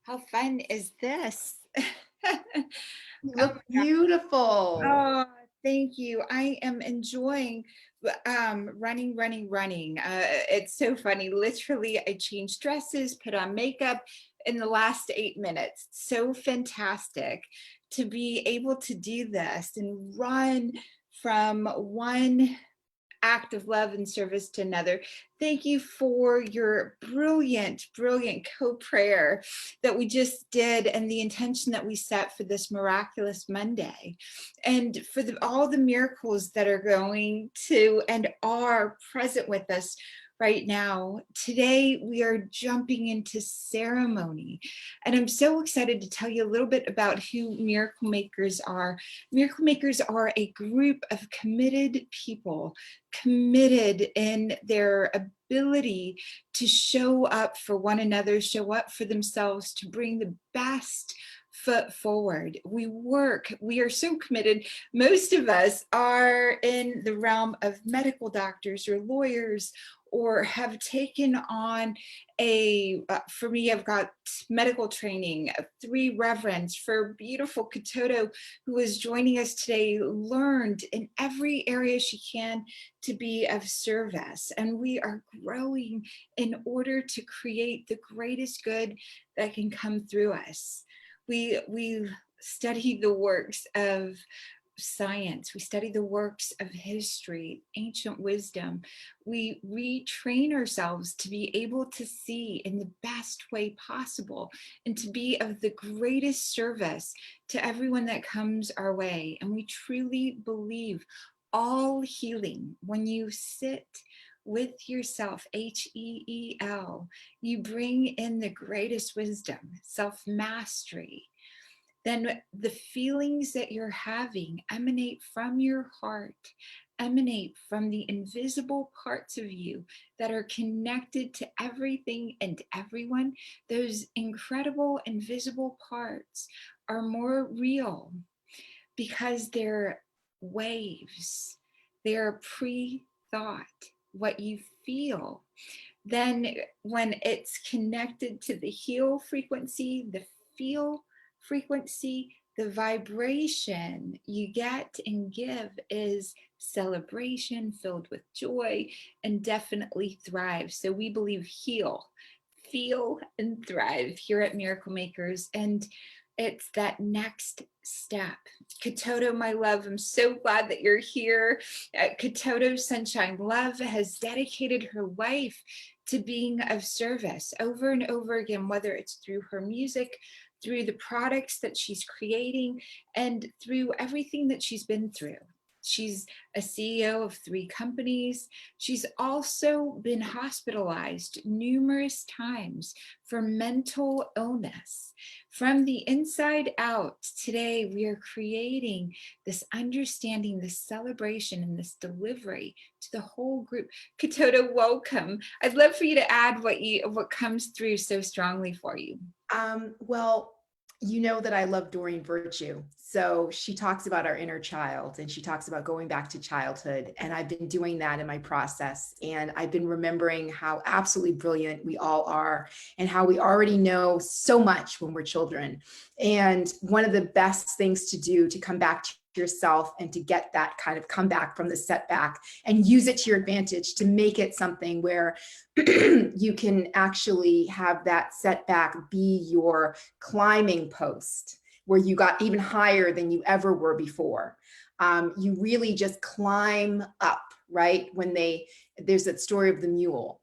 How fun is this? You Oh, look beautiful. oh, thank you. I am enjoying running. It's so funny. Literally, I changed dresses, put on makeup in the last 8 minutes. So fantastic to be able to do this and run from one act of love and service to another. Thank you for your brilliant co-prayer that we just did and the intention that we set for this miraculous Monday and for all the miracles that are going to and are present with us right now. Today, we are jumping into ceremony, and I'm so excited to tell you a little bit about who Miracle Makers are. Miracle Makers are a group of committed people, committed in their ability to show up for one another, show up for themselves, to bring the best foot forward. We are so committed. Most of us are in the realm of medical doctors or lawyers, or have taken on for me, I've got medical training, 3 reverends. For beautiful Kitoto, who is joining us today, learned in every area she can to be of service. And we are growing in order to create the greatest good that can come through us. We study the works of science, we study the works of history, ancient wisdom. We retrain ourselves to be able to see in the best way possible and to be of the greatest service to everyone that comes our way. And we truly believe all healing, when you sit with yourself, HEEL, you bring in the greatest wisdom, self-mastery. Then the feelings that you're having emanate from your heart, emanate from the invisible parts of you that are connected to everything and everyone. Those incredible invisible parts are more real because they're waves, they're pre-thought, what you feel. Then when it's connected to the heal frequency, the feel frequency, the vibration you get and give is celebration filled with joy and definitely thrive. So we believe heal, feel, and thrive here at Miracle Makers. And it's that next step. Kitoto, my love, I'm so glad that you're here. Kitoto Sunshine Love has dedicated her life to being of service over and over again, whether it's through her music, through the products that she's creating, and through everything that she's been through. She's a CEO of 3 companies. She's also been hospitalized numerous times for mental illness. From the inside out, today we are creating this understanding, this celebration, and this delivery to the whole group. Kitoto, welcome. I'd love for you to add what comes through so strongly for you. Well, you know that I love Doreen Virtue. So she talks about our inner child and she talks about going back to childhood. And I've been doing that in my process. And I've been remembering how absolutely brilliant we all are and how we already know so much when we're children. And one of the best things to do to come back to yourself and to get that kind of comeback from the setback and use it to your advantage to make it something where you can actually have that setback be your climbing post where you got even higher than you ever were before. You really just climb up, right? There's that story of the mule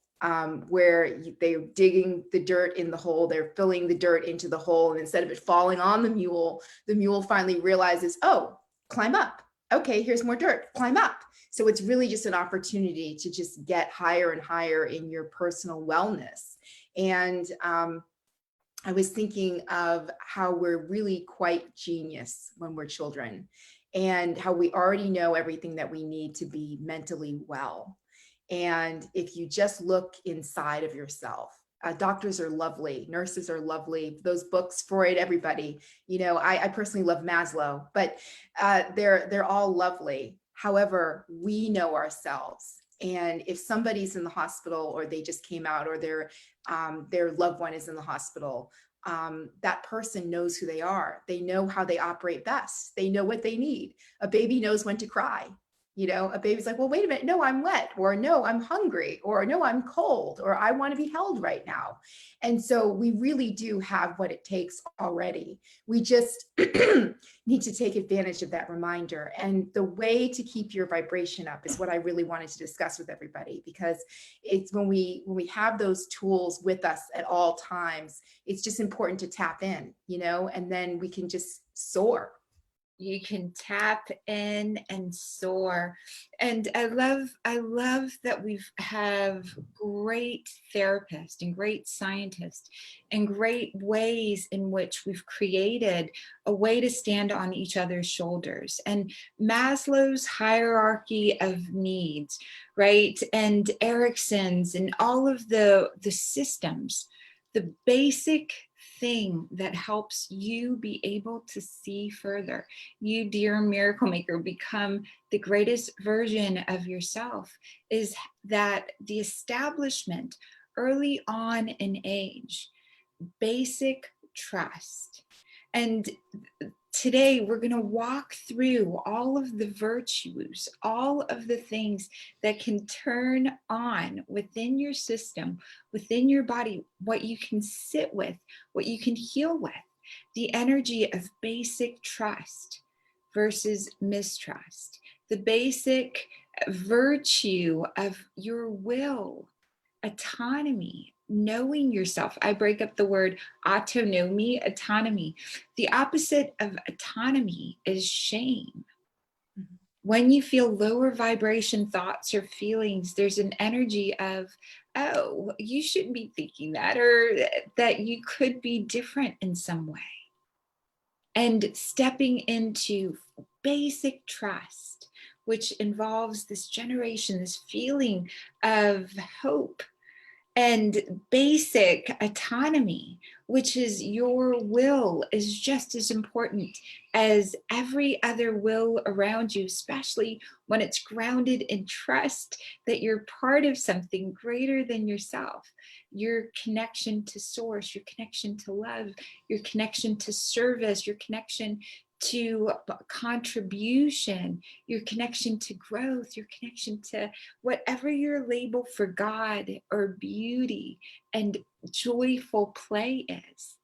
where they're digging the dirt in the hole, they're filling the dirt into the hole, and instead of it falling on the mule finally realizes, oh, climb up. Okay, here's more dirt, climb up. So it's really just an opportunity to just get higher and higher in your personal wellness. And I was thinking of how we're really quite genius when we're children and how we already know everything that we need to be mentally well. And if you just look inside of yourself, doctors are lovely, nurses are lovely, those books, Freud, everybody, I personally love Maslow, but they're all lovely. However, we know ourselves. And if somebody's in the hospital or they just came out or their loved one is in the hospital, that person knows who they are. They know how they operate best. They know what they need. A baby knows when to cry. You know, a baby's like, well, wait a minute. No, I'm wet, or no, I'm hungry, or no, I'm cold, or I want to be held right now. And so we really do have what it takes already. We just need to take advantage of that reminder. And the way to keep your vibration up is what I really wanted to discuss with everybody, because it's when we have those tools with us at all times, it's just important to tap in, you know, and then we can just soar. You can tap in and soar. And I love that we have great therapists and great scientists and great ways in which we've created a way to stand on each other's shoulders. And Maslow's hierarchy of needs, right? And Erickson's and all of the systems, the basic thing that helps you be able to see further, you, dear miracle maker, become the greatest version of yourself, is that the establishment early on in age, basic trust. And today we're going to walk through all of the virtues, all of the things that can turn on within your system, within your body, what you can sit with, what you can heal with, the energy of basic trust versus mistrust, the basic virtue of your will, autonomy, knowing yourself. I break up the word autonomy, autonomy. The opposite of autonomy is shame. When you feel lower vibration thoughts or feelings, there's an energy of, oh, you shouldn't be thinking that, or that you could be different in some way. And stepping into basic trust, which involves this generation, this feeling of hope, and basic autonomy, which is your will, is just as important as every other will around you, especially when it's grounded in trust that you're part of something greater than yourself. Your connection to source, your connection to love, your connection to service, your connection to contribution, your connection to growth, your connection to whatever your label for God or beauty and joyful play is.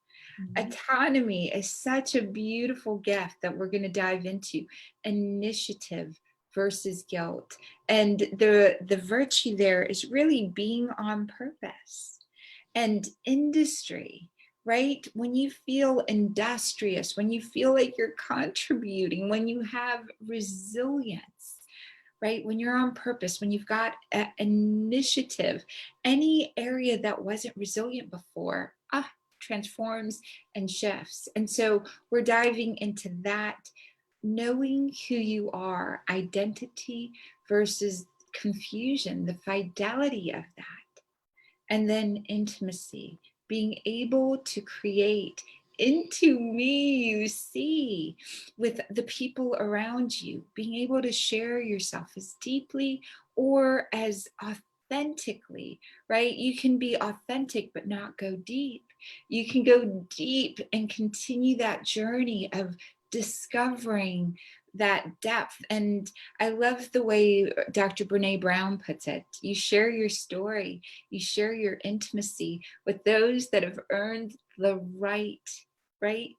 Autonomy is such a beautiful gift that we're going to dive into. Initiative versus guilt. And the virtue there is really being on purpose. And industry, right? When you feel industrious, when you feel like you're contributing, when you have resilience, right? When you're on purpose, when you've got an initiative, any area that wasn't resilient before, transforms and shifts. And so we're diving into that, knowing who you are, identity versus confusion, the fidelity of that. And then intimacy, being able to create into me, you see, with the people around you, being able to share yourself as deeply or as authentically, right? You can be authentic but not go deep. You can go deep and continue that journey of discovering that depth. And I love the way Dr. Brene Brown puts it. You share your story, you share your intimacy with those that have earned the right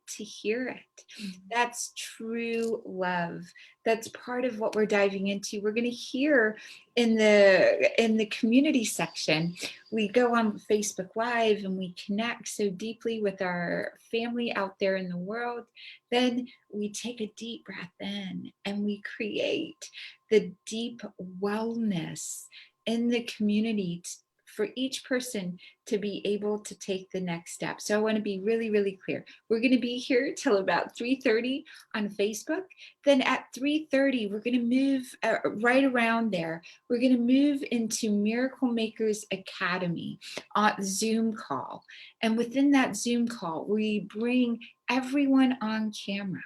to hear it. That's true love. That's part of what we're diving into. We're going to hear in the community section. We go on Facebook Live and we connect so deeply with our family out there in the world. Then we take a deep breath in and we create the deep wellness in the community for each person to be able to take the next step. So I want to be really, really clear. We're going to be here till about 3:30 on Facebook. Then at 3:30, we're going to move right around there. We're going to move into Miracle Makers Academy on Zoom call. And within that Zoom call, we bring everyone on camera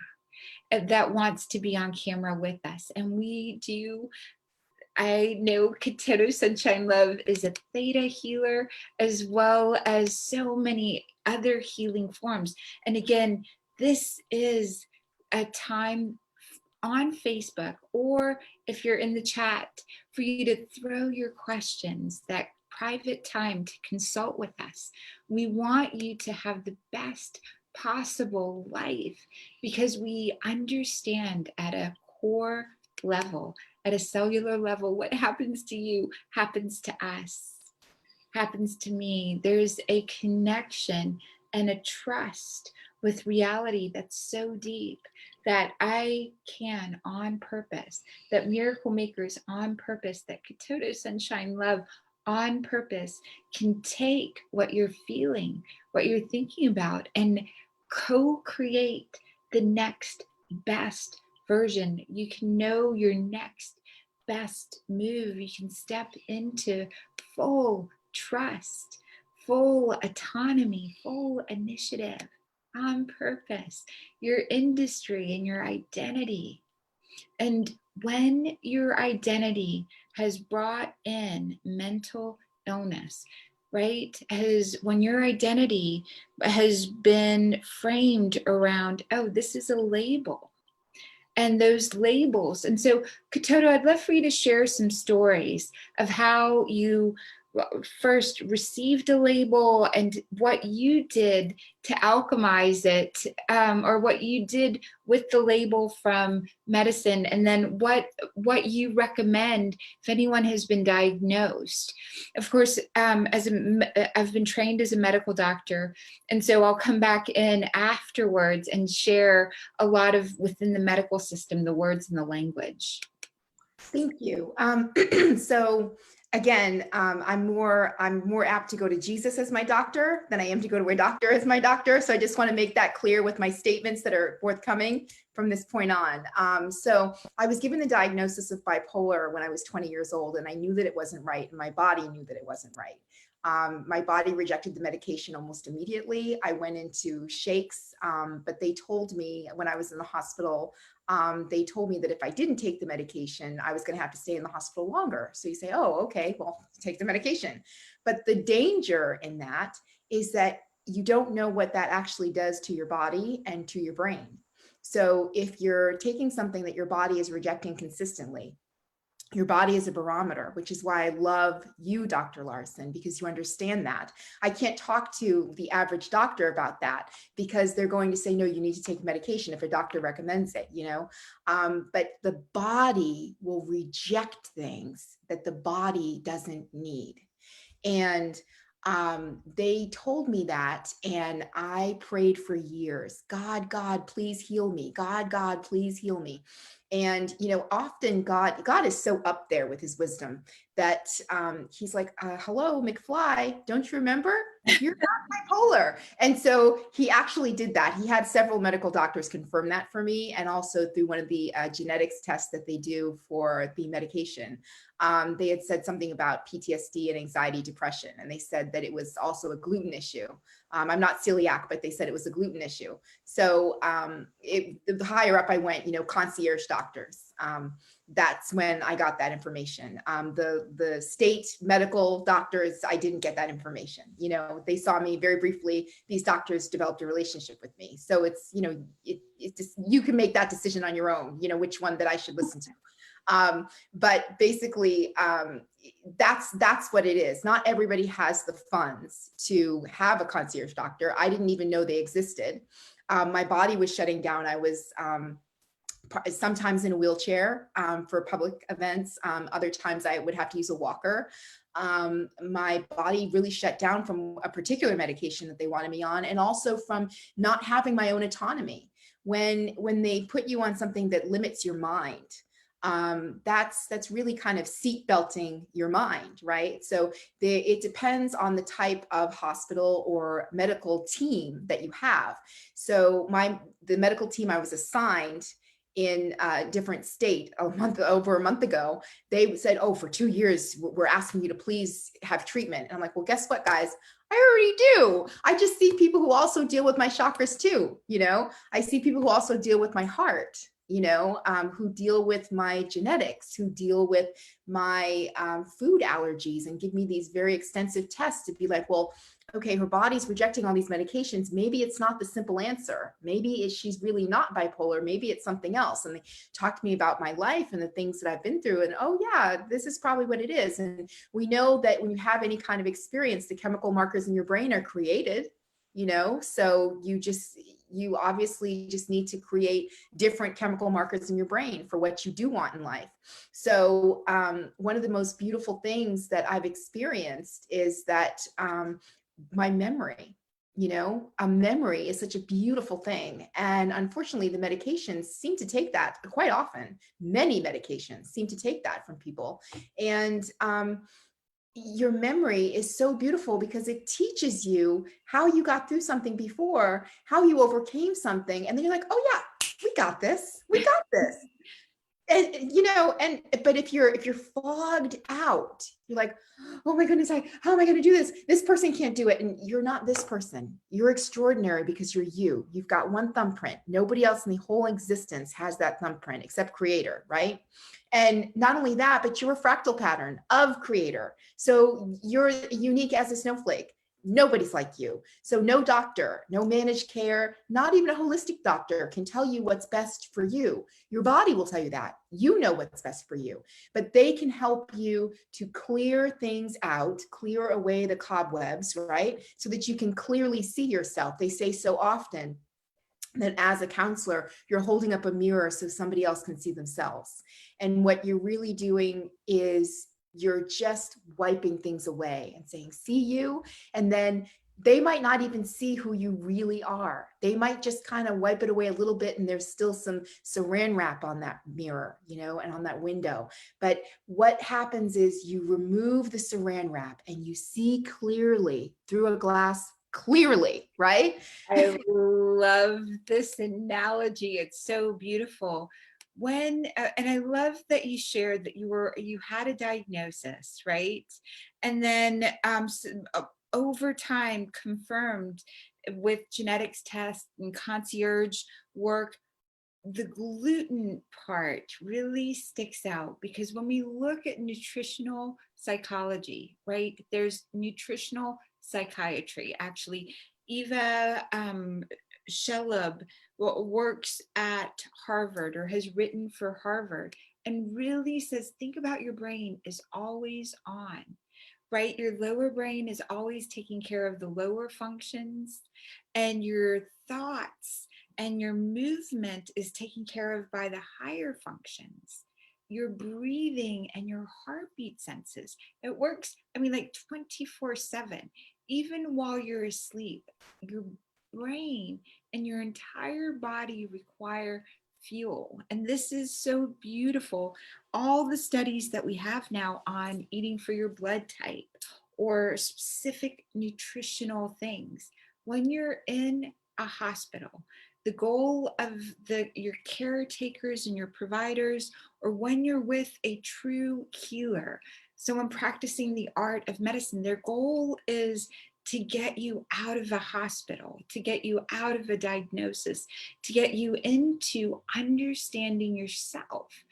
that wants to be on camera with us. And we do I know Kitoto Sunshine Love is a theta healer, as well as so many other healing forms. And again, this is a time on Facebook, or if you're in the chat, for you to throw your questions, that private time to consult with us. We want you to have the best possible life, because we understand at a core level, at a cellular level, what happens to you happens to us, happens to me. There's a connection and a trust with reality that's so deep that I can, on purpose, that Miracle Makers on purpose, that Kitoto Sunshine Love on purpose can take what you're feeling, what you're thinking about, and co-create the next best version. You can know your next best move. You can step into full trust, full autonomy, full initiative on purpose, your industry and your identity. And when your identity has brought in mental illness, right? When your identity has been framed around, oh, this is a label, and those labels. And so, Kitoto, I'd love for you to share some stories of how you first received a label and what you did to alchemize it, or what you did with the label from medicine, and then what you recommend if anyone has been diagnosed. Of course, I've been trained as a medical doctor, and so I'll come back in afterwards and share a lot of within the medical system, the words and the language. Thank you. So again, I'm more apt to go to Jesus as my doctor than I am to go to a doctor as my doctor. So I just want to make that clear with my statements that are forthcoming from this point on. So I was given the diagnosis of bipolar when I was 20 years old, and I knew that it wasn't right, and my body knew that it wasn't right. My body rejected the medication almost immediately. I went into shakes, but they told me when I was in the hospital, they told me that if I didn't take the medication, I was going to have to stay in the hospital longer. So you say, oh, okay, well, take the medication. But the danger in that is that you don't know what that actually does to your body and to your brain. So if you're taking something that your body is rejecting consistently, your body is a barometer, which is why I love you, Dr. Larsen, because you understand that. I can't talk to the average doctor about that because they're going to say, no, you need to take medication if a doctor recommends it, but the body will reject things that the body doesn't need. And they told me that, and I prayed for years. God, please heal me. God, please heal me. And, often God is so up there with his wisdom that he's like, hello, McFly, don't you remember? You're not bipolar. And so he actually did that. He had several medical doctors confirm that for me, and also through one of the genetics tests that they do for the medication. They had said something about PTSD and anxiety, depression, and they said that it was also a gluten issue. I'm not celiac, but they said it was a gluten issue. So the higher up I went, concierge doctors. That's when I got that information. The state medical doctors, I didn't get that information. They saw me very briefly. These doctors developed a relationship with me. So it's, it's just, you can make that decision on your own, which one that I should listen to. But basically, that's what it is. Not everybody has the funds to have a concierge doctor. I didn't even know they existed. My body was shutting down. I was sometimes in a wheelchair for public events. Other times I would have to use a walker. My body really shut down from a particular medication that they wanted me on, and also from not having my own autonomy. When they put you on something that limits your mind, that's really kind of seat belting your mind, right? So it depends on the type of hospital or medical team that you have. So the medical team I was assigned in a different state over a month ago, they said, oh, for 2 years, we're asking you to please have treatment. And I'm like, well, guess what, guys? I already do. I just see people who also deal with my chakras too. I see people who also deal with my heart. who deal with my genetics, who deal with my food allergies, and give me these very extensive tests to be like, well, okay, her body's rejecting all these medications. Maybe it's not the simple answer. Maybe she's really not bipolar. Maybe it's something else. And they talk to me about my life and the things that I've been through. And, oh yeah, this is probably what it is. And we know that when you have any kind of experience, the chemical markers in your brain are created, so you obviously just need to create different chemical markers in your brain for what you do want in life. So one of the most beautiful things that I've experienced is that my memory, a memory is such a beautiful thing. And unfortunately, the medications seem to take that quite often. Many medications seem to take that from people. And your memory is so beautiful because it teaches you how you got through something before, how you overcame something. And then you're like, oh yeah, we got this. We got this. And but if you're fogged out, you're like, oh my goodness, how am I going to do this? This person can't do it. And you're not this person. You're extraordinary because you're you. You've got one thumbprint. Nobody else in the whole existence has that thumbprint except Creator, right? And not only that, but you're a fractal pattern of Creator. So you're unique as a snowflake. Nobody's like you. So no doctor, no managed care, not even a holistic doctor can tell you what's best for you. Your body will tell you that. You know what's best for you, but they can help you to clear things out, clear away the cobwebs, right? So that you can clearly see yourself. They say so often that as a counselor, you're holding up a mirror so somebody else can see themselves. And what you're really doing is you're just wiping things away and saying, see you. And then they might not even see who you really are. They might just kind of wipe it away a little bit. And there's still some saran wrap on that mirror, and on that window. But what happens is you remove the saran wrap and you see clearly through a glass clearly, right? I love this analogy. It's so beautiful. And I love that you shared that you had a diagnosis, right? And then over time confirmed with genetics tests and concierge work. The gluten part really sticks out because when we look at nutritional psychology, right, there's nutritional psychiatry. Actually, Eva Shelub works at Harvard or has written for Harvard and really says, think about your brain is always on, right? Your lower brain is always taking care of the lower functions, and your thoughts and your movement is taken care of by the higher functions. Your breathing and your heartbeat senses. It works, like 24/7. Even while you're asleep, your brain and your entire body require fuel. And this is so beautiful. All the studies that we have now on eating for your blood type or specific nutritional things. When you're in a hospital, the goal of your caretakers and your providers, or when you're with a true healer, someone practicing the art of medicine, their goal is to get you out of a hospital, to get you out of a diagnosis, to get you into understanding yourself.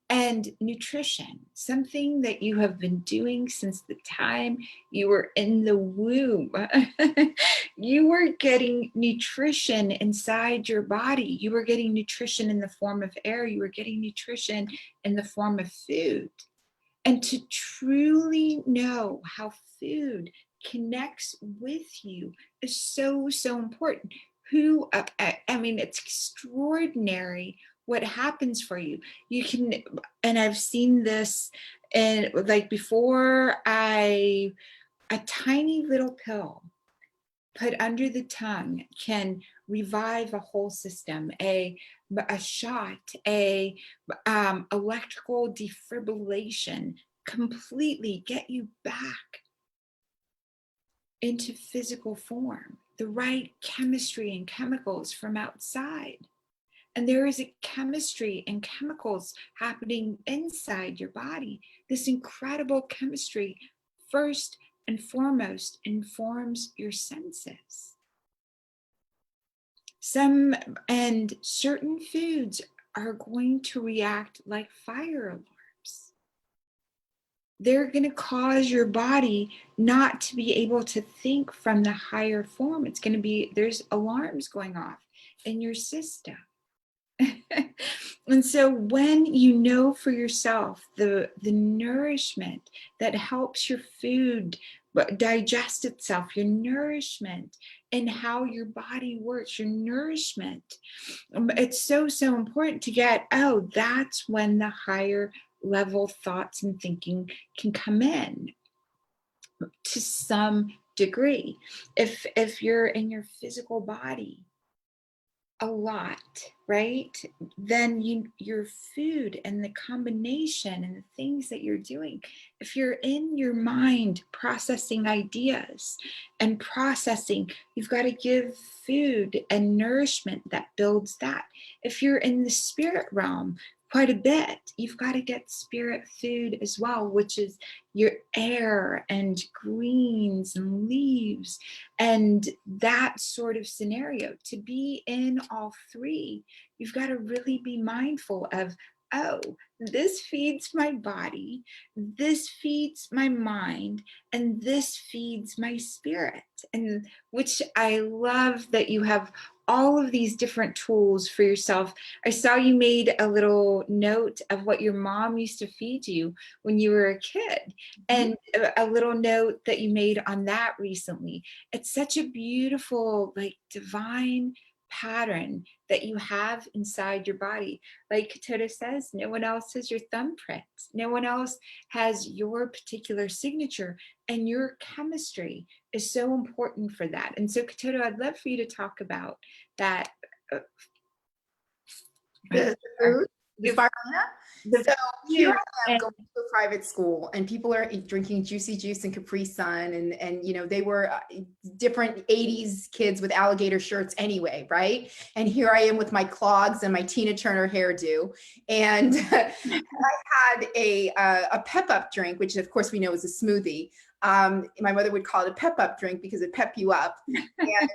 And nutrition, something that you have been doing since the time you were in the womb. You were getting nutrition inside your body. You were getting nutrition in the form of air. You were getting nutrition in the form of food. And to truly know how food connects with you is so, so important. It's extraordinary what happens for you. You can, and I've seen this, and like before, a tiny little pill put under the tongue can revive a whole system. A shot, electrical defibrillation, completely get you back into physical form, the right chemistry and chemicals from outside. And there is a chemistry and chemicals happening inside your body. This incredible chemistry, first and foremost, informs your senses. Certain foods are going to react like fire alarms. They're going to cause your body not to be able to think from the higher form. It's going to be, there's alarms going off in your system. And so when you know for yourself the nourishment that helps your food digest itself, your nourishment and how your body works, your nourishment, it's so important to get, oh, that's when the higher level thoughts and thinking can come in to some degree. If you're in your physical body a lot, right? Then your food and the combination and the things that you're doing, if you're in your mind processing ideas and processing, you've got to give food and nourishment that builds that. If you're in the spirit realm quite a bit, you've got to get spirit food as well, which is your air and greens and leaves and that sort of scenario. To be in all three, you've got to really be mindful of, oh, this feeds my body, this feeds my mind, and this feeds my spirit. And which I love that you have all of these different tools for yourself. I saw you made a little note of what your mom used to feed you when you were a kid, and a little note that you made on that recently. It's such a beautiful, like, divine pattern that you have inside your body. Like Kitoto says, no one else has your thumbprint. No one else has your particular signature, and your chemistry is so important for that. And so Kitoto, I'd love for you to talk about that. The food, the spirulina. So here I am and going to a private school, and people are drinking juicy juice and Capri Sun, and you know, they were different 80s kids with alligator shirts anyway, right? And here I am with my clogs and my Tina Turner hairdo, and I had a pep up drink, which of course we know is a smoothie. My mother would call it a pep up drink because it pep you up. And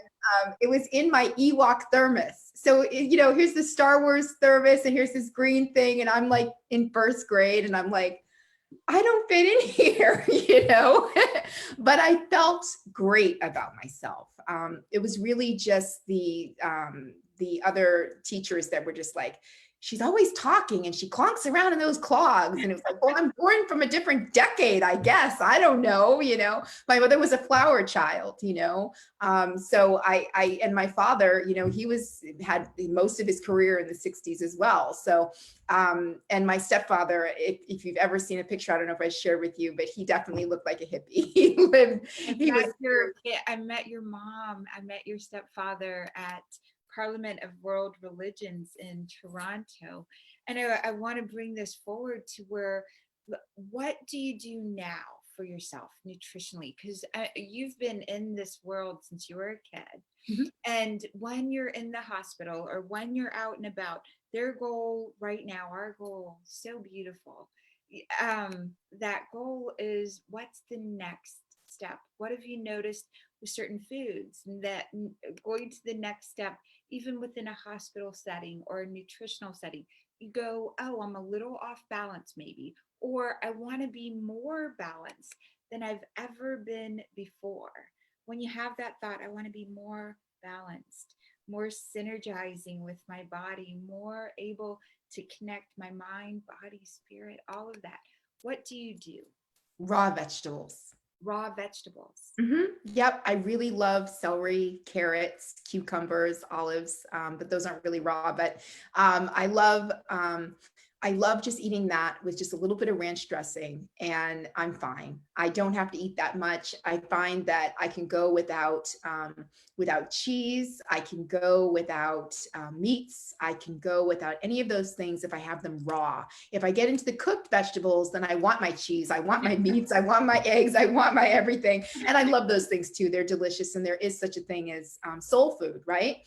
it was in my Ewok thermos. So, you know, here's the Star Wars thermos and here's this green thing. And I'm like in first grade and I'm like, I don't fit in here, you know, but I felt great about myself. It was really just the other teachers that were just like, she's always talking and she clonks around in those clogs. And it was like, well, I'm born from a different decade, I guess. I don't know, you know, my mother was a flower child, you know. So I and my father, you know, he had most of his career in the 60s as well. So, and my stepfather, if you've ever seen a picture, I don't know if I shared with you, but he definitely looked like a hippie. I met your mom. I met your stepfather at Parliament of World Religions in Toronto. And I want to bring this forward to where, what do you do now for yourself nutritionally? Because you've been in this world since you were a kid. Mm-hmm. And when you're in the hospital or when you're out and about, their goal right now, our goal, so beautiful. That goal is, what's the next step? What have you noticed with certain foods that going to the next step, even within a hospital setting or a nutritional setting, you go, oh, I'm a little off balance maybe, or I want to be more balanced than I've ever been before. When you have that thought, I want to be more balanced, more synergizing with my body, more able to connect my mind, body, spirit, all of that. What do you do? Raw vegetables. Raw vegetables. Mm-hmm. Yep. I really love celery, carrots, cucumbers, olives, but those aren't really raw. But I love just eating that with just a little bit of ranch dressing, and I'm fine. I don't have to eat that much. I find that I can go without cheese. I can go without meats. I can go without any of those things if I have them raw. If I get into the cooked vegetables, then I want my cheese. I want my meats. I want my eggs. I want my everything. And I love those things too. They're delicious. And there is such a thing as soul food, right?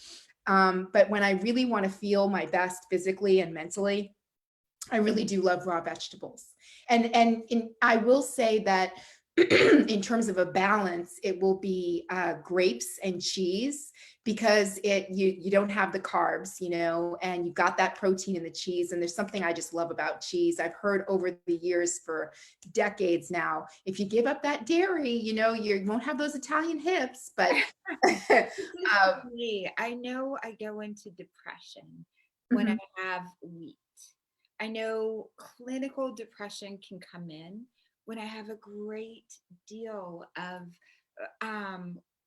But when I really want to feel my best physically and mentally, I really do love raw vegetables. And I will say that in terms of a balance, it will be grapes and cheese, because you don't have the carbs, and you got that protein in the cheese. And there's something I just love about cheese. I've heard over the years for decades now, if you give up that dairy, you won't have those Italian hips. But This is for me. I know I go into depression when I mhm, have wheat. I know clinical depression can come in when I have a great deal of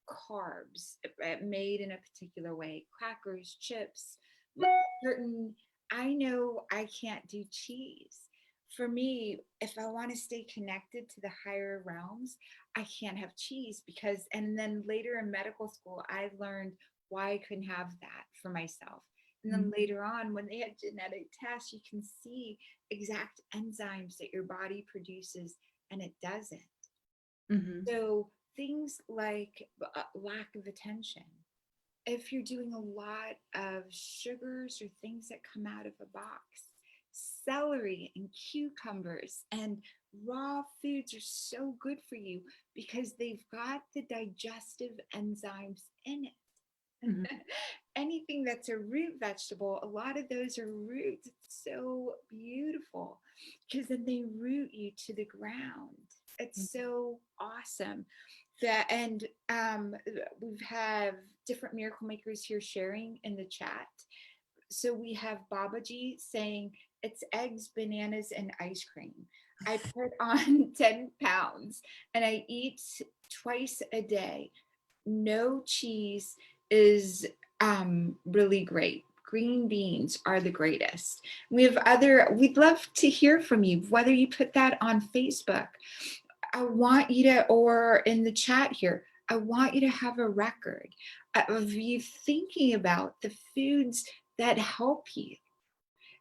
carbs made in a particular way, crackers, chips, certain. I know I can't do cheese. For me, if I want to stay connected to the higher realms, I can't have cheese because, and then later in medical school, I learned why I couldn't have that for myself. And then later on, when they had genetic tests, you can see exact enzymes that your body produces and it doesn't. mhm, So things like lack of attention. If you're doing a lot of sugars or things that come out of a box, celery and cucumbers and raw foods are so good for you because they've got the digestive enzymes in it. mhm, Anything that's a root vegetable, a lot of those are roots. It's so beautiful because then they root you to the ground. It's so awesome. That and we've have different miracle makers here sharing in the chat. So we have Babaji saying it's eggs, bananas, and ice cream. I put on 10 pounds and I eat twice a day. No cheese is really great. Green beans are the greatest. We'd love to hear from you, whether you put that on Facebook. I want you to, or in the chat here, I want you to have a record of you thinking about the foods that help you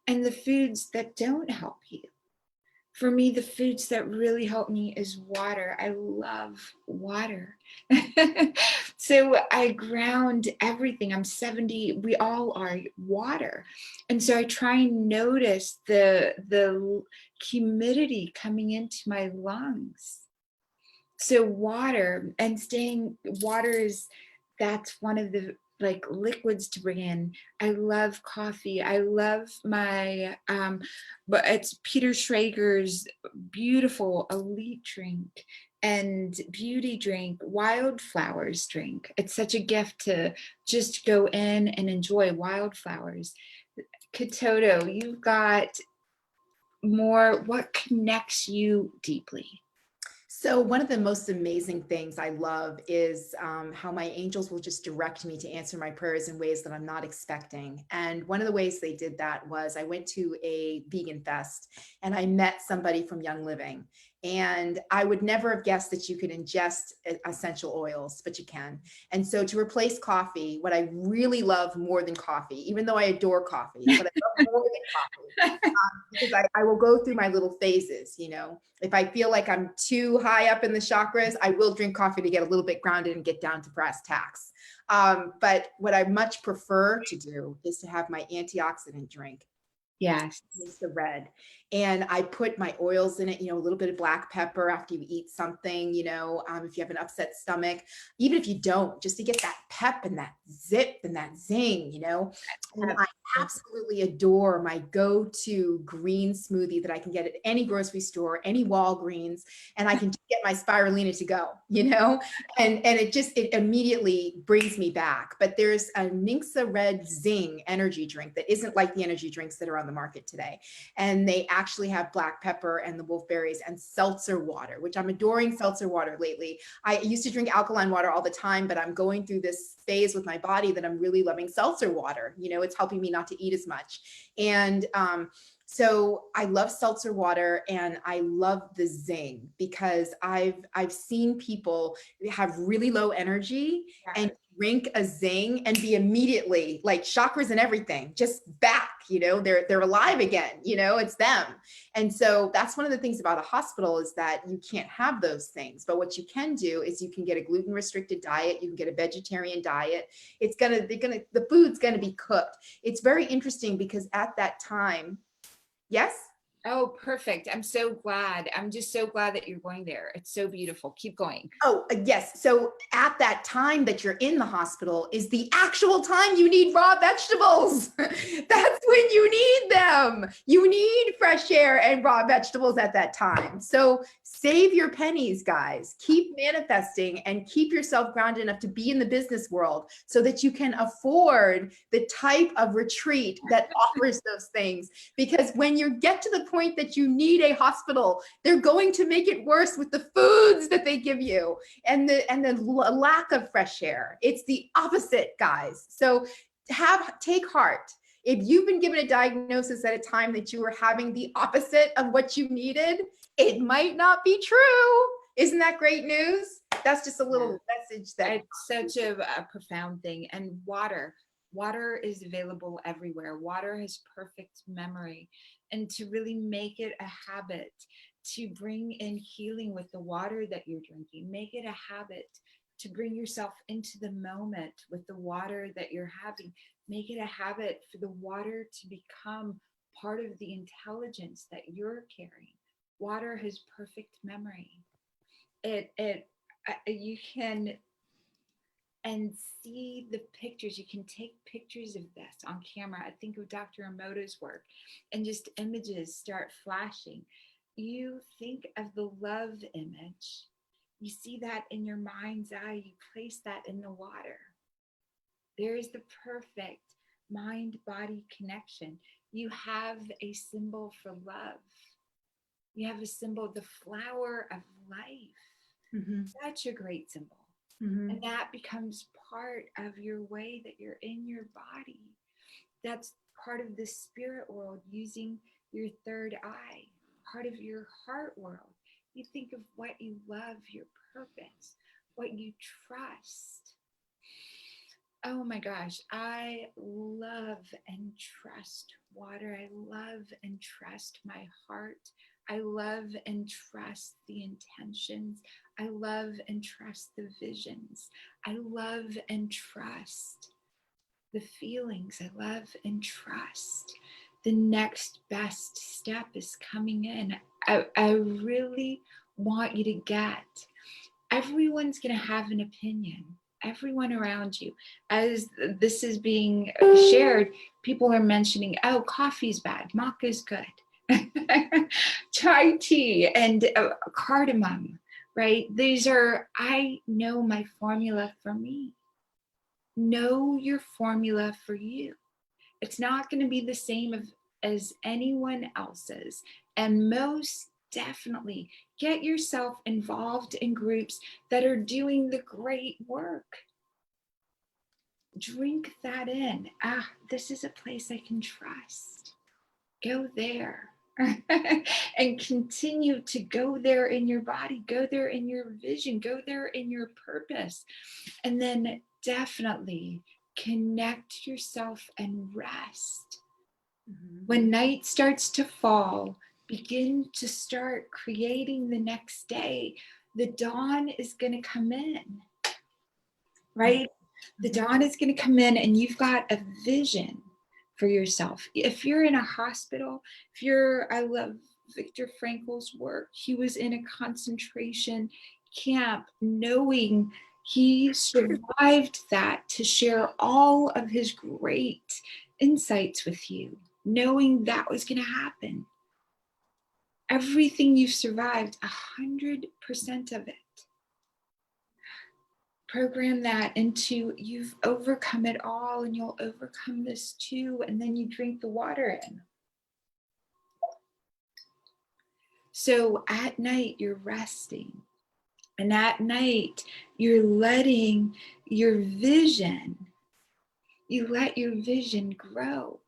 and the foods that don't help you. For me, the foods that really help me is water. I love water. So I ground everything. I'm 70, we all are water. And so I try and notice the humidity coming into my lungs. So water and staying water is that's one of the like liquids to bring in. I love coffee. I love my but it's Peter Schrager's beautiful elite drink and beauty drink, wildflowers drink. It's such a gift to just go in and enjoy wildflowers. Kitoto, you've got more. What connects you deeply? So one of the most amazing things I love is how my angels will just direct me to answer my prayers in ways that I'm not expecting. And one of the ways they did that was I went to a vegan fest and I met somebody from Young Living. And I would never have guessed that you could ingest essential oils, but you can. And so to replace coffee, what I really love more than coffee, even though I adore coffee, but I love more than coffee, because I will go through my little phases, If I feel like I'm too high up in the chakras, I will drink coffee to get a little bit grounded and get down to brass tacks. But what I much prefer to do is to have my antioxidant drink. Yes. It's the red. And I put my oils in it, a little bit of black pepper after you eat something, if you have an upset stomach, even if you don't, just to get that pep and that zip and that zing, And I absolutely adore my go-to green smoothie that I can get at any grocery store, any Walgreens, and I can just get my spirulina to go, and it immediately brings me back. But there's a Nixa Red Zing energy drink that isn't like the energy drinks that are on the market today. And they actually have black pepper and the wolfberries and seltzer water, which I'm adoring seltzer water lately. I used to drink alkaline water all the time, but I'm going through this phase with my body that I'm really loving seltzer water. It's helping me not to eat as much. And so I love seltzer water and I love the Zing because I've seen people have really low energy and drink a Zing and be immediately like chakras and everything just back, they're alive again, it's them. And so that's one of the things about a hospital is that you can't have those things. But what you can do is you can get a gluten restricted diet. You can get a vegetarian diet. The food's going to be cooked. It's very interesting because at that time, yes? Oh, perfect. I'm so glad. I'm just so glad that you're going there. It's so beautiful. Keep going. Oh, yes. So at that time that you're in the hospital is the actual time you need raw vegetables. That's when you need them. You need fresh air and raw vegetables at that time. So save your pennies, guys. Keep manifesting and keep yourself grounded enough to be in the business world so that you can afford the type of retreat that offers those things. Because when you get to the point that you need a hospital, they're going to make it worse with the foods that they give you and the lack of fresh air. It's the opposite, guys. So take heart. If you've been given a diagnosis at a time that you were having the opposite of what you needed, it might not be true. Isn't that great news? That's just a little message that it's such a profound thing. And water is available everywhere. Water has perfect memory. And to really make it a habit to bring in healing with the water that you're drinking, make it a habit to bring yourself into the moment with the water that you're having. Make it a habit for the water to become part of the intelligence that you're carrying. Water has perfect memory. You can and see the pictures. You can take pictures of this on camera. I think of Dr. Emoto's work and just images start flashing. You think of the love image. You see that in your mind's eye. You place that in the water. There is the perfect mind-body connection. You have a symbol for love. You have a symbol, the flower of life. Mm-hmm. Such a great symbol. Mm-hmm. And that becomes part of your way that you're in your body. That's part of the spirit world, using your third eye, part of your heart world. You think of what you love, your purpose, what you trust. Oh my gosh, I love and trust water. I love and trust my heart. I love and trust the intentions. I love and trust the visions. I love and trust the feelings. I love and trust the next best step is coming in. I really want you to get, everyone's going to have an opinion. Everyone around you, as this is being shared, people are mentioning, oh, coffee's bad, maca's good. Chai tea and cardamom, right? These are, I know my formula for me. Know your formula for you. It's not going to be the same as anyone else's. And most definitely get yourself involved in groups that are doing the great work. Drink that in. Ah, this is a place I can trust. Go there. And continue to go there in your body, go there in your vision, go there in your purpose. And then definitely connect yourself and rest. Mm-hmm. When night starts to fall, begin to start creating the next day. The dawn is going to come in, right? Mm-hmm. The dawn is going to come in and you've got a vision for yourself. If you're in a hospital, I love Viktor Frankl's work. He was in a concentration camp, knowing he survived that to share all of his great insights with you, knowing that was going to happen. Everything you've survived, 100% of it. Program that into, you've overcome it all and you'll overcome this too. And then you drink the water in. So at night, you're resting. And at night, you're letting your vision, you let your vision grow.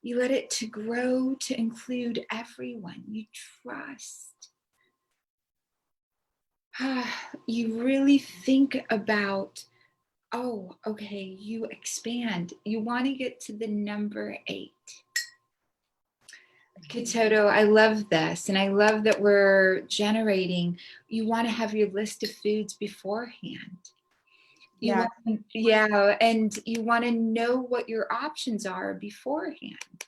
You let it to grow to include everyone. You trust. You really think about, oh, okay, you expand. You want to get to the number 8. Kitoto, I love this. And I love that we're generating. You want to have your list of foods beforehand. Yeah, and you want to know what your options are beforehand.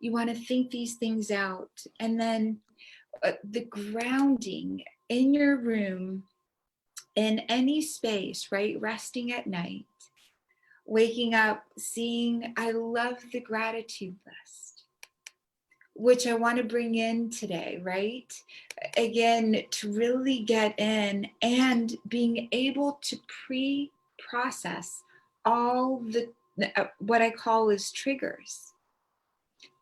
You want to think these things out. And then the grounding in your room, in any space, right? Resting at night, waking up, seeing, I love the gratitude list, which I want to bring in today, right? Again, to really get in and being able to pre-process all the, what I call is triggers.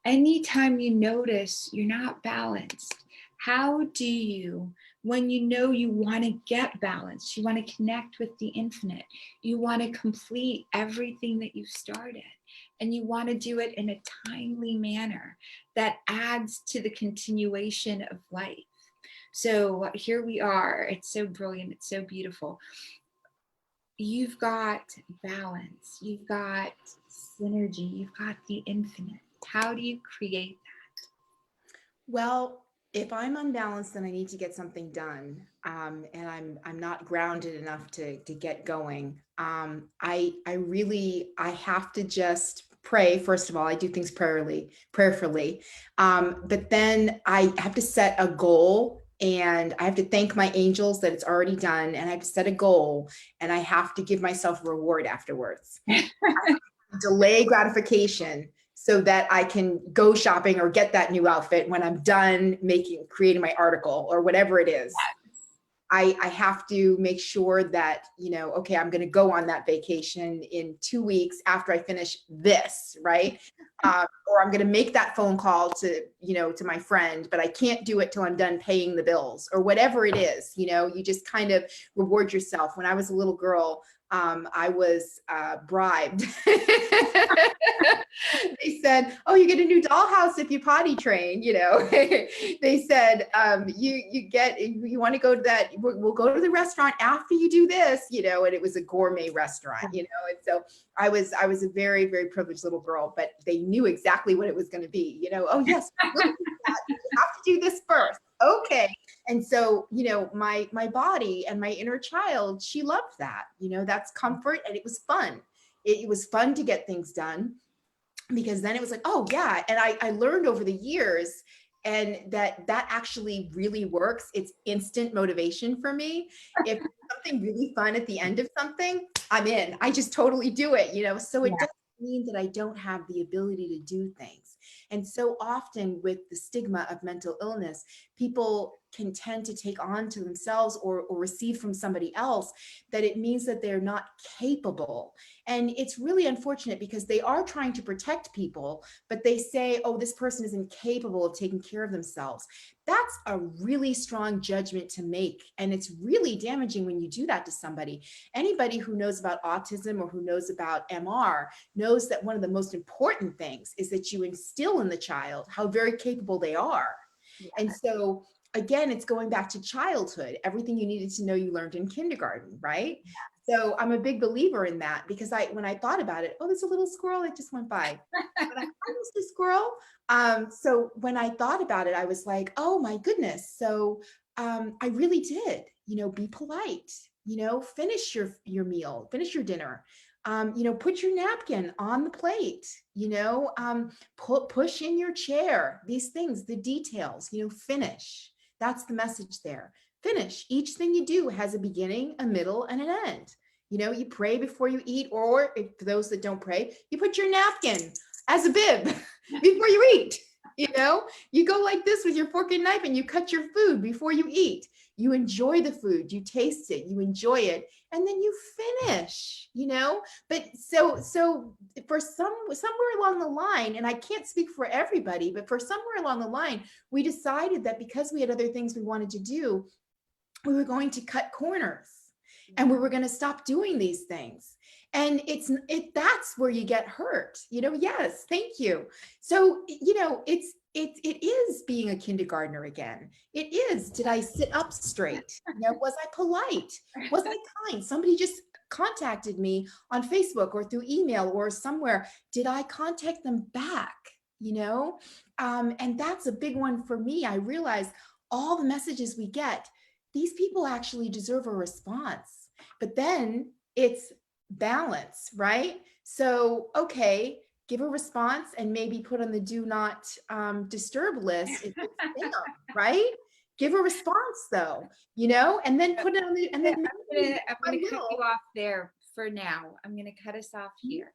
Anytime you notice you're not balanced, how do you, when you know you want to get balanced, you want to connect with the infinite, you want to complete everything that you've started, and you want to do it in a timely manner that adds to the continuation of life. So here we are. It's so brilliant. It's so beautiful. You've got balance. You've got synergy. You've got the infinite. How do you create that? Well, if I'm unbalanced, then I need to get something done, and I'm not grounded enough to get going. I have to just pray. First of all, I do things prayerfully, but then I have to set a goal. And I have to thank my angels that it's already done. And I have to set a goal, and I have to give myself a reward afterwards. Delay gratification so that I can go shopping or get that new outfit when I'm done creating my article or whatever it is. I have to make sure that, okay, I'm going to go on that vacation in 2 weeks after I finish this, right? Or I'm going to make that phone call to my friend, but I can't do it till I'm done paying the bills or whatever it is. You just kind of reward yourself. When I was a little girl, I was bribed. They said, "Oh, you get a new dollhouse if you potty train." They said, "You want to go to that? We'll go to the restaurant after you do this." And it was a gourmet restaurant. And so I was a very, very privileged little girl, but they knew exactly what it was going to be. Oh yes, you have to do this first. Okay. And so, my body and my inner child, she loved that. That's comfort, and it was fun. It was fun to get things done, because then it was like, oh yeah. And I learned over the years, and that actually really works. It's instant motivation for me. If something really fun at the end of something, I'm in. I just totally do it, so it doesn't mean that I don't have the ability to do things. And so often with the stigma of mental illness, people can tend to take on to themselves or receive from somebody else that it means that they're not capable. And it's really unfortunate, because they are trying to protect people, but they say, oh, this person is incapable of taking care of themselves. That's a really strong judgment to make. And it's really damaging when you do that to somebody. Anybody who knows about autism or who knows about MR knows that one of the most important things is that you instill in the child how very capable they are. Yeah. And so again, it's going back to childhood. Everything you needed to know, you learned in kindergarten, right? Yeah. So I'm a big believer in that, because when I thought about it, oh, there's a little squirrel that just went by. But I was the squirrel. So when I thought about it, I was like, oh my goodness. So I really did, be polite, finish your meal, finish your dinner. Put your napkin on the plate, push in your chair, these things, the details, finish. That's the message there. Finish. Each thing you do has a beginning, a middle, and an end. You pray before you eat, or for those that don't pray, you put your napkin as a bib before you eat. You go like this with your fork and knife, and you cut your food before you eat. You enjoy the food, you taste it, you enjoy it, and then you finish, but so for somewhere along the line, and I can't speak for everybody, but for somewhere along the line, we decided that because we had other things we wanted to do, we were going to cut corners, and we were going to stop doing these things. And that's where you get hurt, yes, thank you. So, it is being a kindergartner again. It is, did I sit up straight? Was I polite? Was I kind? Somebody just contacted me on Facebook or through email or somewhere. Did I contact them back? And that's a big one for me. I realize all the messages we get, these people actually deserve a response, but then it's balance, right? So, okay, give a response and maybe put on the do not disturb list if it's spam, right? Give a response though, and then put it on the, and then I'm gonna cut you off there for now. I'm gonna cut us off here.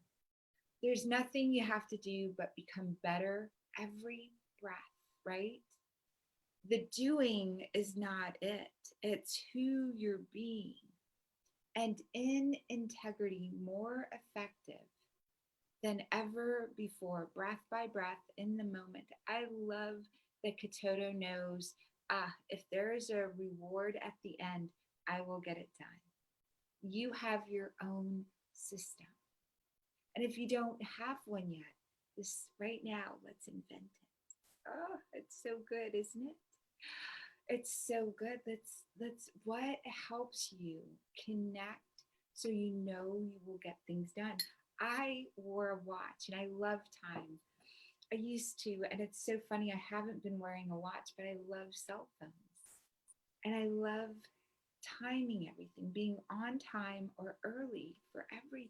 There's nothing you have to do but become better every breath, right? The doing is not it. It's who you're being. And in integrity, more effective than ever before, breath by breath, in the moment. I love that Kitoto knows, if there is a reward at the end, I will get it done. You have your own system. And if you don't have one yet, this right now, let's invent it. Oh, it's so good, isn't it? It's so good. Let's what helps you connect so you know you will get things done. I wore a watch and I love time. I used to, and it's so funny, I haven't been wearing a watch, but I love cell phones. And I love timing everything, being on time or early for everything.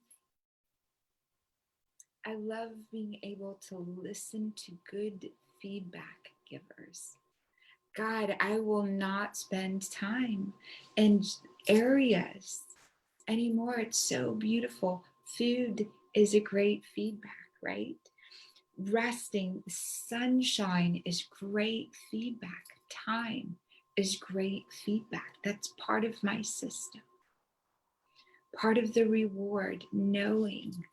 I love being able to listen to good feedback givers. God, I will not spend time in areas anymore. It's so beautiful. Food is a great feedback, right? Resting, sunshine is great feedback. Time is great feedback. That's part of my system. Part of the reward, knowing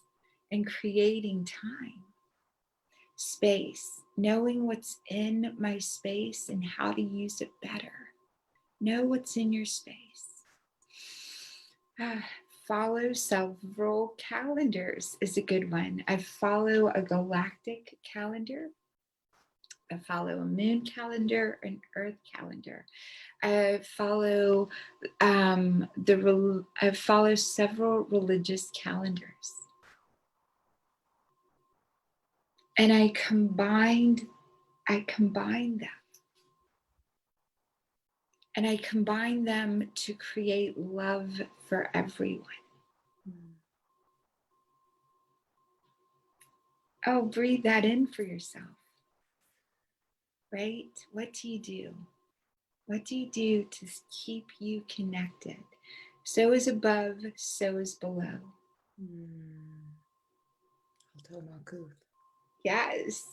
and creating time. Space, knowing what's in my space and how to use it better. Know what's in your space. Follow several calendars is a good one. I follow a galactic calendar. I follow a moon calendar, an earth calendar. I follow I follow several religious calendars. And I combine them. And I combine them to create love for everyone. Oh, breathe that in for yourself. Right? What do you do? What do you do to keep you connected? So is above, so is below. Yes.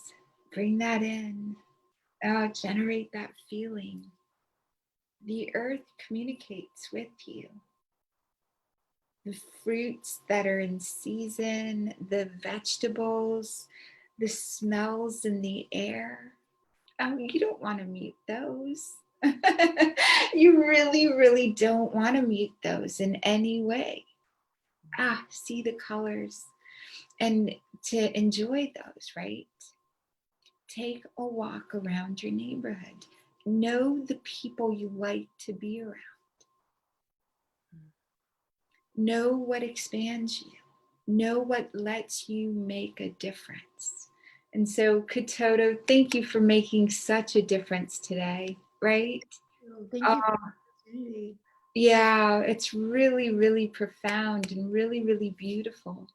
Bring that in. Generate that feeling. The earth communicates with you. The fruits that are in season, the vegetables, the smells in the air. You don't want to mute those. You really, really don't want to mute those in any way. See the colors and to enjoy those, right? Take a walk around your neighborhood. Know the people you like to be around. Know what expands you. Know what lets you make a difference. And so, Kitoto, thank you for making such a difference today, right? Thank you for the opportunity. Yeah, it's really, really profound and really, really beautiful.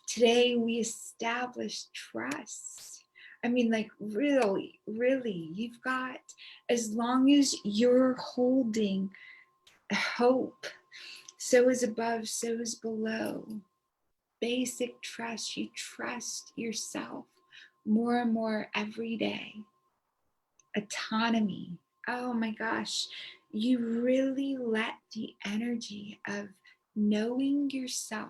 Today, we established trust. I mean, like, really, really, you've got, as long as you're holding hope, so is above, so is below. Basic trust. You trust yourself more and more every day. Autonomy. Oh my gosh. You really let the energy of knowing yourself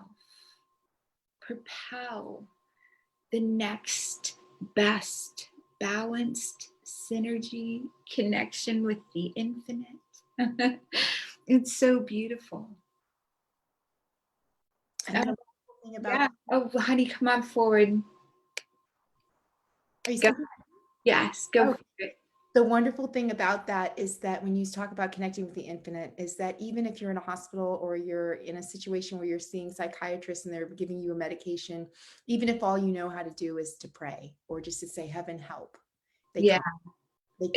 propel the next best balanced synergy connection with the infinite. It's so beautiful. And thing about yeah. Oh, honey, come on forward. Are you Go. Yes, go for it. The wonderful thing about that is that when you talk about connecting with the infinite, is that even if you're in a hospital or you're in a situation where you're seeing psychiatrists and they're giving you a medication, even if all you know how to do is to pray or just to say, heaven help, they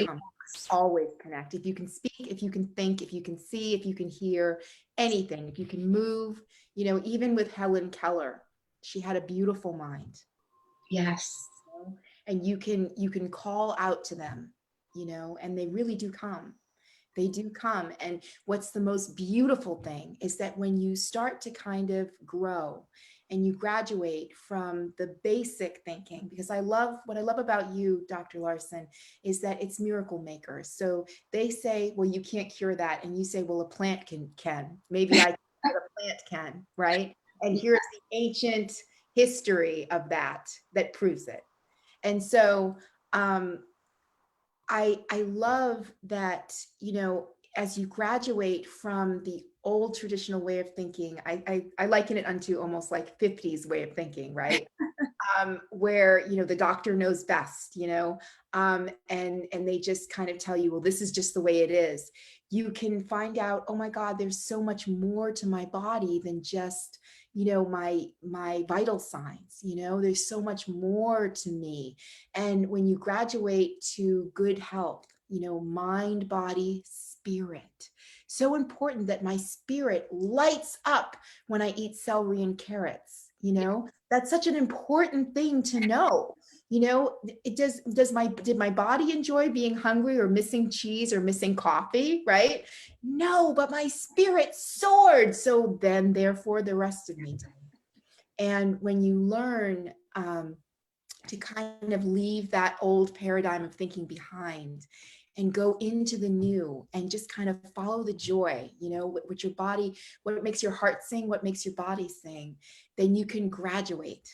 come. Always connect. If you can speak, if you can think, if you can see, if you can hear anything, if you can move, even with Helen Keller, she had a beautiful mind. Yes. And you can call out to them, and they really do come. They do come. And what's the most beautiful thing is that when you start to kind of grow and you graduate from the basic thinking, because what I love about you, Dr. Larsen, is that it's miracle makers. So they say, well, you can't cure that. And you say, well, a plant can. Maybe but a plant can, right? And here's the ancient history of that proves it. And so I love that, as you graduate from the old traditional way of thinking, I liken it unto almost like 50s way of thinking, right? Where, the doctor knows best, and they just kind of tell you, well, this is just the way it is. You can find out, oh my God, there's so much more to my body than just, my vital signs, there's so much more to me. And when you graduate to good health, mind, body, spirit, so important that my spirit lights up when I eat celery and carrots, that's such an important thing to know. Did my body enjoy being hungry or missing cheese or missing coffee, right? No, but my spirit soared. So then therefore the rest of me did. And when you learn to kind of leave that old paradigm of thinking behind and go into the new and just kind of follow the joy, what your body, what makes your heart sing, what makes your body sing, then you can graduate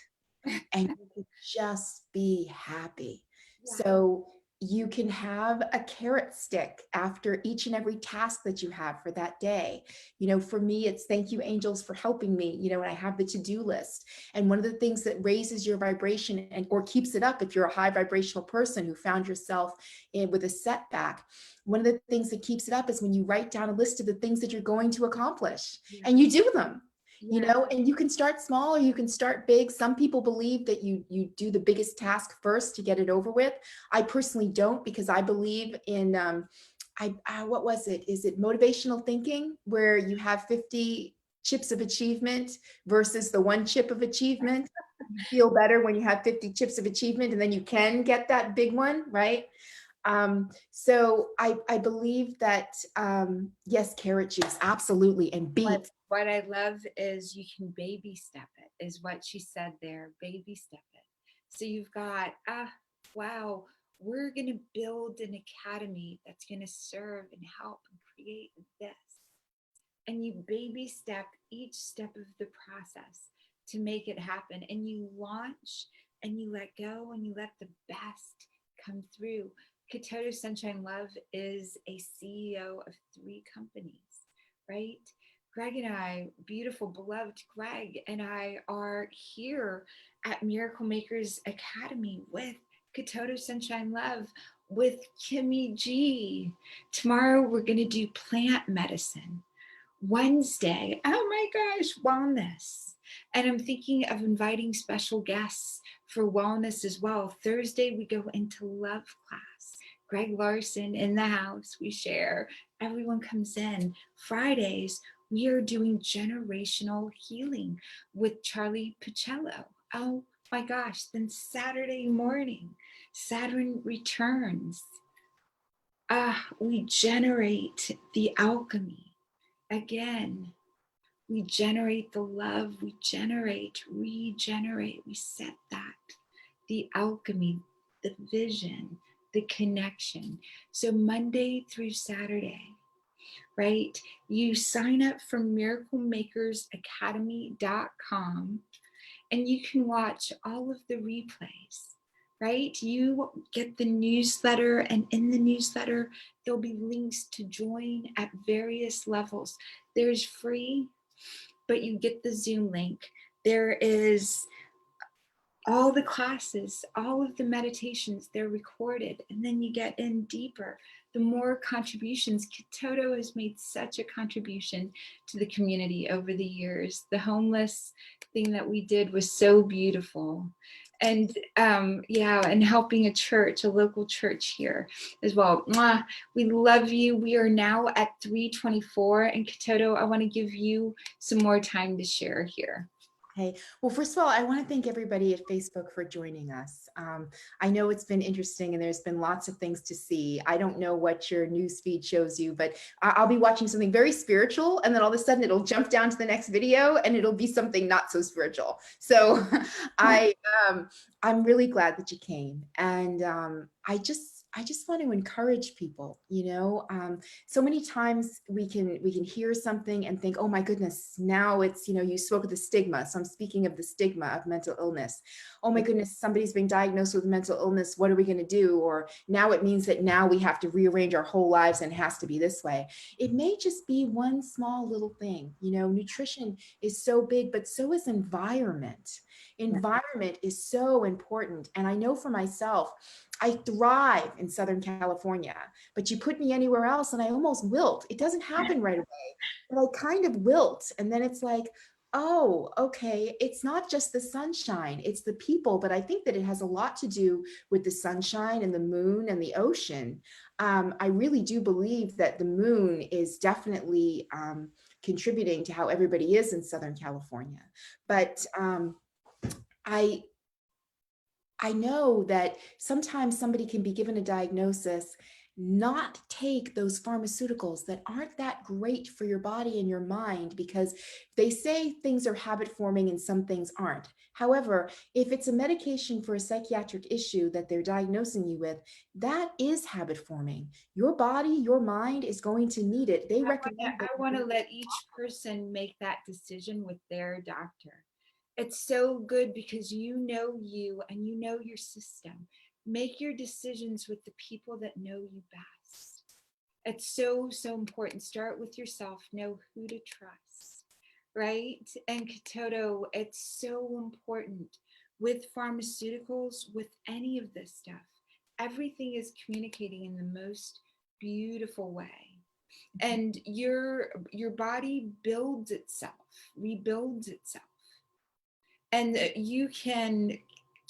and you can just be happy. Yeah. So you can have a carrot stick after each and every task that you have for that day. For me, it's thank you, angels, for helping me, and I have the to-do list. And one of the things that raises your vibration or keeps it up, if you're a high vibrational person who found yourself with a setback, one of the things that keeps it up is when you write down a list of the things that you're going to accomplish, and you do them. And you can start small or you can start big. Some people believe that you do the biggest task first to get it over with. I personally don't, because I believe in, what was it? Is it motivational thinking, where you have 50 chips of achievement versus the one chip of achievement? You feel better when you have 50 chips of achievement, and then you can get that big one, right? So I believe that, yes, carrot juice, absolutely. And beets. What I love is you can baby step it, is what she said there, baby step it. So you've got, wow, we're going to build an academy that's going to serve and help and create this. And you baby step each step of the process to make it happen. And you launch and you let go and you let the best come through. Kitoto Sunshine Love is a CEO of 3 companies, right? Greg and I, beautiful, beloved Greg and I, are here at Miracle Makers Academy with Kitoto Sunshine Love, with Kimmy G. Tomorrow we're going to do plant medicine. Wednesday, oh my gosh, wellness. And I'm thinking of inviting special guests for wellness as well. Thursday, we go into love class. Greg Larsen in the house, we share. Everyone comes in. Fridays, we are doing generational healing with Charlie Pacello. Oh my gosh, then Saturday morning, Saturn returns. We generate the alchemy. Again, we generate the love, we generate, regenerate, we set that, the alchemy, the vision, the connection. So Monday through Saturday, right? You sign up for miraclemakersacademy.com and you can watch all of the replays, right? You get the newsletter, and in the newsletter, there'll be links to join at various levels. There's free, but you get the Zoom link. There is all the classes, all of the meditations, they're recorded, and then you get in deeper. The more contributions, Kitoto has made such a contribution to the community over the years. The homeless thing that we did was so beautiful. And and helping a church, a local church here as well. Mwah, we love you. We are now at 3:24, and Kitoto, I want to give you some more time to share here. Hey, well, first of all, I want to thank everybody at Facebook for joining us. I know it's been interesting and there's been lots of things to see. I don't know what your news feed shows you, but I'll be watching something very spiritual and then all of a sudden it'll jump down to the next video and it'll be something not so spiritual. So I, I'm really glad that you came. And I just want to encourage people, so many times we can hear something and think, oh my goodness, now it's, you spoke of the stigma. So I'm speaking of the stigma of mental illness. Oh my goodness, somebody's been diagnosed with mental illness. What are we going to do? Or now it means that now we have to rearrange our whole lives and it has to be this way. It may just be one small little thing. Nutrition is so big, but so is environment. Environment is so important. And I know for myself, I thrive in Southern California, but you put me anywhere else and I almost wilt. It doesn't happen right away, but I kind of wilt. And then it's like, oh, okay, it's not just the sunshine, it's the people. But I think that it has a lot to do with the sunshine and the moon and the ocean. I really do believe that the moon is definitely contributing to how everybody is in Southern California. But I know that sometimes somebody can be given a diagnosis, not take those pharmaceuticals that aren't that great for your body and your mind, because they say things are habit forming and some things aren't. However, if it's a medication for a psychiatric issue that they're diagnosing you with, that is habit forming. Your body, your mind is going to need it. They recommend that. I want to let each person make that decision with their doctor. It's so good because you know you and you know your system. Make your decisions with the people that know you best. It's so, so important. Start with yourself. Know who to trust, right? And Kitoto, it's so important with pharmaceuticals, with any of this stuff. Everything is communicating in the most beautiful way. And your body builds itself, rebuilds itself. And you can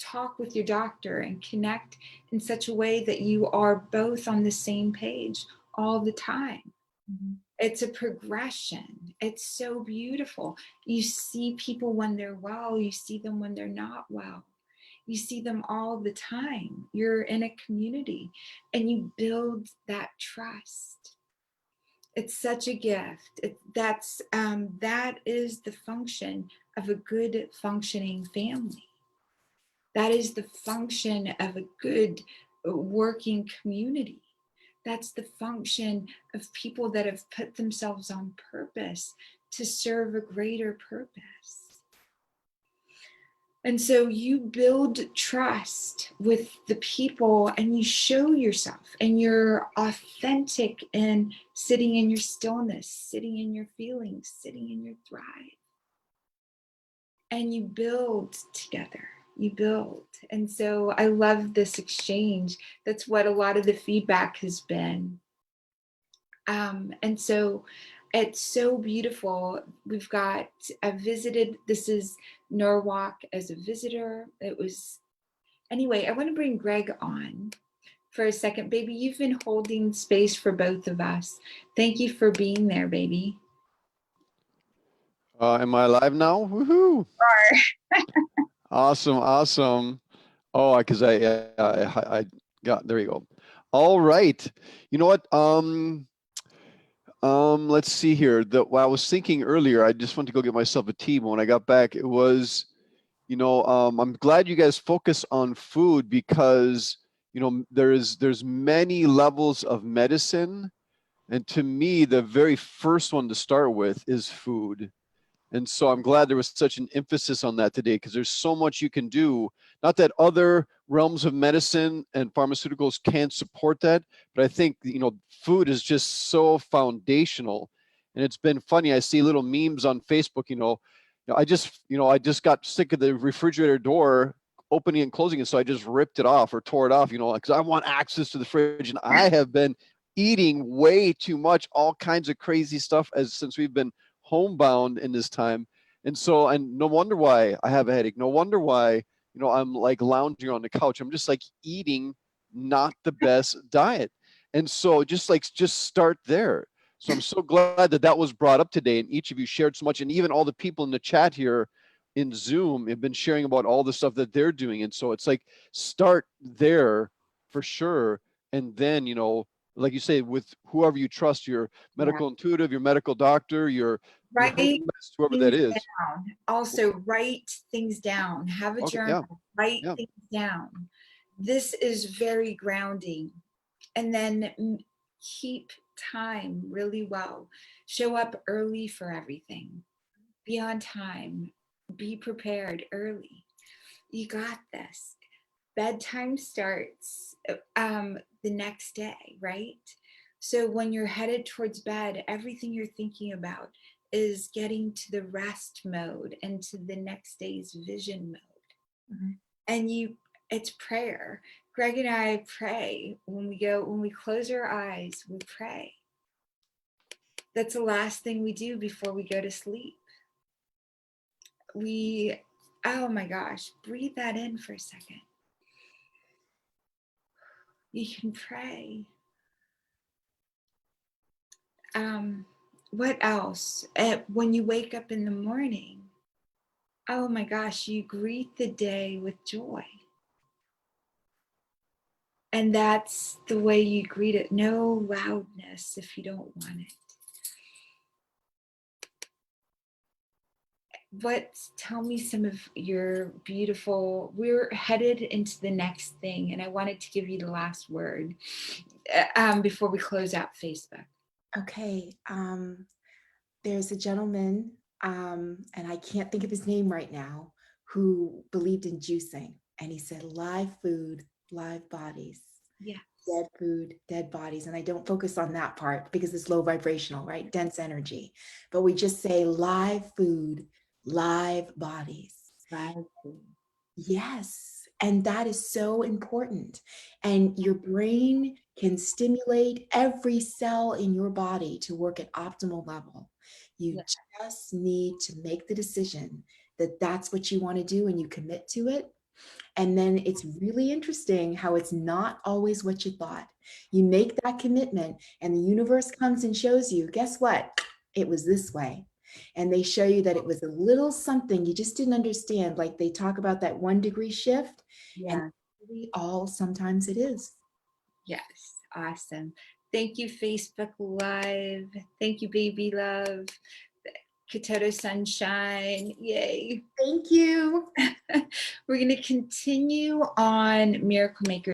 talk with your doctor and connect in such a way that you are both on the same page all the time. Mm-hmm. It's a progression. It's so beautiful. You see people when they're well, you see them when they're not well. You see them all the time. You're in a community and you build that trust. It's such a gift. That is the function of a good functioning family. That is the function of a good working community. That's the function of people that have put themselves on purpose to serve a greater purpose. And so you build trust with the people and you show yourself and you're authentic in sitting in your stillness, sitting in your feelings, sitting in your thrive. And you build together, you build. And so I love this exchange. That's what a lot of the feedback has been. And so it's so beautiful. I visited, this is Norwalk as a visitor. Anyway, I want to bring Greg on for a second. Baby, you've been holding space for both of us. Thank you for being there, baby. Am I live now? Woohoo! Awesome, awesome. Oh, because I got, there you go. All right. You know what? Let's see here. What I was thinking earlier, I just went to go get myself a tea, but when I got back, it was, I'm glad you guys focus on food because, there's many levels of medicine. And to me, the very first one to start with is food. And so I'm glad there was such an emphasis on that today because there's so much you can do. Not that other realms of medicine and pharmaceuticals can't support that, but I think, food is just so foundational. And it's been funny. I see little memes on Facebook, I just got sick of the refrigerator door opening and closing it. So I just ripped it off or tore it off, because I want access to the fridge. And I have been eating way too much, all kinds of crazy stuff since we've been homebound in this time. And no wonder why I have a headache. No wonder why, I'm like lounging on the couch. I'm just like eating not the best diet. And so just start there. So I'm so glad that was brought up today and each of you shared so much. And even all the people in the chat here in Zoom have been sharing about all the stuff that they're doing. And so it's like, start there for sure. And then, you know, like you say, with whoever you trust, your Yeah. medical intuitive, your medical doctor, your Write herbalist, whoever that things is. down. Also, write things down. Have a Okay, journal. Write yeah. things down. This is very grounding. And then keep time really well. Show up early for everything. Be on time. Be prepared early. You got this. Bedtime starts the next day, right? So when you're headed towards bed, everything you're thinking about is getting to the rest mode and to the next day's vision mode. Mhm. And it's prayer. Greg and I pray when we close our eyes, we pray. That's the last thing we do before we go to sleep. Oh my gosh, breathe that in for a second. You can pray. What else? When you wake up in the morning, oh my gosh, you greet the day with joy. And that's the way you greet it. No loudness if you don't want it. Tell me some of your beautiful, we're headed into the next thing, and I wanted to give you the last word before we close out Facebook. Okay. There's a gentleman, and I can't think of his name right now, who believed in juicing. And he said, live food, live bodies. Yeah. Dead food, dead bodies. And I don't focus on that part because it's low vibrational, right? Dense energy. But we just say live food, live bodies. Live food. Yes. And that is so important. And your brain can stimulate every cell in your body to work at optimal level. You just need to make the decision that that's what you want to do and you commit to it. And then it's really interesting how it's not always what you thought. You make that commitment and the universe comes and shows you, guess what? It was this way. And they show you that it was a little something you just didn't understand. Like they talk about that 1 degree shift. Yeah. And really all sometimes it is. Yes. Awesome. Thank you, Facebook Live. Thank you, Baby Love. Kitoto Sunshine. Yay. Thank you. We're going to continue on Miracle Maker